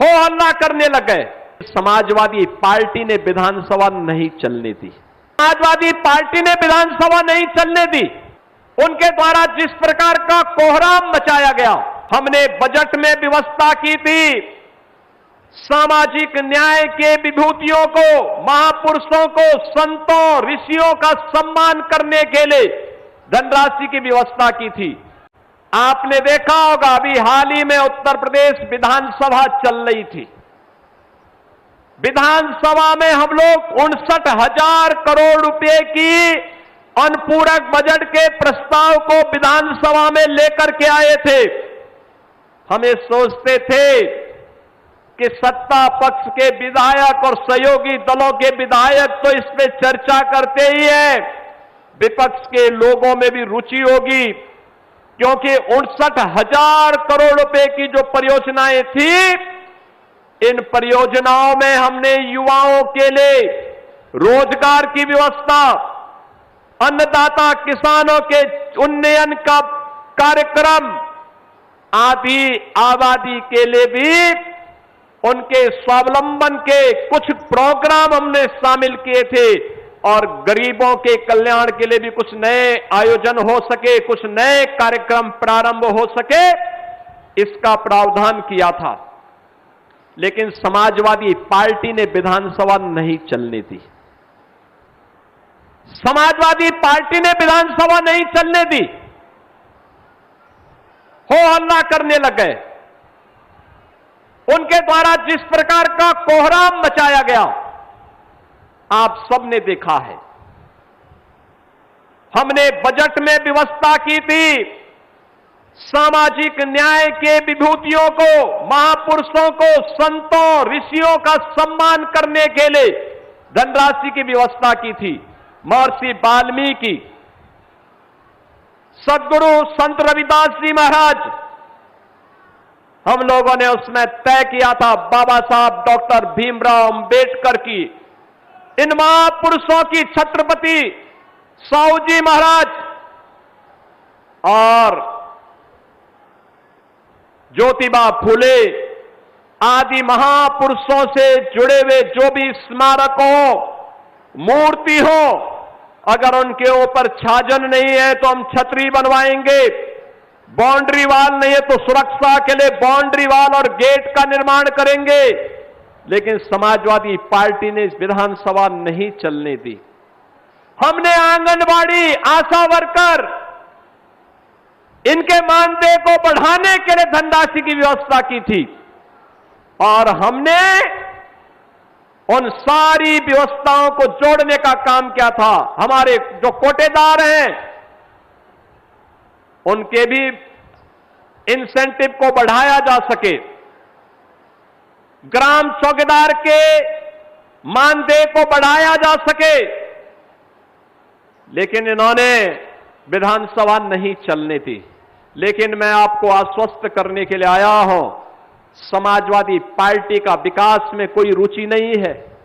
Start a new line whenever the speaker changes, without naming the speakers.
हो हल्ला करने लग गए। समाजवादी पार्टी ने विधानसभा नहीं चलने दी। समाजवादी पार्टी ने विधानसभा नहीं चलने दी। उनके द्वारा जिस प्रकार का कोहराम मचाया गया, हमने बजट में व्यवस्था की थी सामाजिक न्याय के विभूतियों को, महापुरुषों को, संतों, ऋषियों का सम्मान करने के लिए धनराशि की व्यवस्था की थी। आपने देखा होगा अभी हाल ही में उत्तर प्रदेश विधानसभा चल रही थी। विधानसभा में हम लोग 59,000 करोड़ रुपए की अनुपूरक बजट के प्रस्ताव को विधानसभा में लेकर के आए थे। हमें सोचते थे कि सत्ता पक्ष के विधायक और सहयोगी दलों के विधायक तो इस पे चर्चा करते ही हैं, विपक्ष के लोगों में भी रुचि होगी, क्योंकि 59,000 करोड़ रुपए की जो परियोजनाएं थी, इन परियोजनाओं में हमने युवाओं के लिए रोजगार की व्यवस्था, अन्नदाता किसानों के उन्नयन का कार्यक्रम आदि आबादी के लिए भी उनके स्वावलंबन के कुछ प्रोग्राम हमने शामिल किए थे और गरीबों के कल्याण के लिए भी कुछ नए आयोजन हो सके, कुछ नए कार्यक्रम प्रारंभ हो सके, इसका प्रावधान किया था। लेकिन समाजवादी पार्टी ने विधानसभा नहीं चलने दी। समाजवादी पार्टी ने विधानसभा नहीं चलने दी, हो हल्ला करने लग गए। उनके द्वारा जिस प्रकार का कोहराम मचाया गया, आप सबने देखा है। हमने बजट में व्यवस्था की थी सामाजिक न्याय के विभूतियों को, महापुरुषों को, संतों, ऋषियों का सम्मान करने के लिए धनराशि की व्यवस्था की थी। महर्षि वाल्मीकि, सद्गुरु संत रविदास जी महाराज, हम लोगों ने उसमें तय किया था बाबा साहब डॉक्टर भीमराव अंबेडकर की, इन महापुरुषों की, छत्रपति साहू जी महाराज और ज्योतिबा फूले आदि महापुरुषों से जुड़े हुए जो भी स्मारक हो, मूर्ति हो, अगर उनके ऊपर छाजन नहीं है तो हम छतरी बनवाएंगे, बाउंड्री वाल नहीं है तो सुरक्षा के लिए बाउंड्री वाल और गेट का निर्माण करेंगे। लेकिन समाजवादी पार्टी ने इस विधानसभा नहीं चलने दी। हमने आंगनबाड़ी, आशा वर्कर, इनके मानदेय को बढ़ाने के लिए धनराशि की व्यवस्था की थी और हमने उन सारी व्यवस्थाओं को जोड़ने का काम किया था। हमारे जो कोटेदार हैं उनके भी इंसेंटिव को बढ़ाया जा सके, ग्राम चौकीदार के मानदेय को बढ़ाया जा सके, लेकिन इन्होंने विधानसभा नहीं चलने दी। लेकिन मैं आपको आश्वस्त करने के लिए आया हूं, समाजवादी पार्टी का विकास में कोई रुचि नहीं है।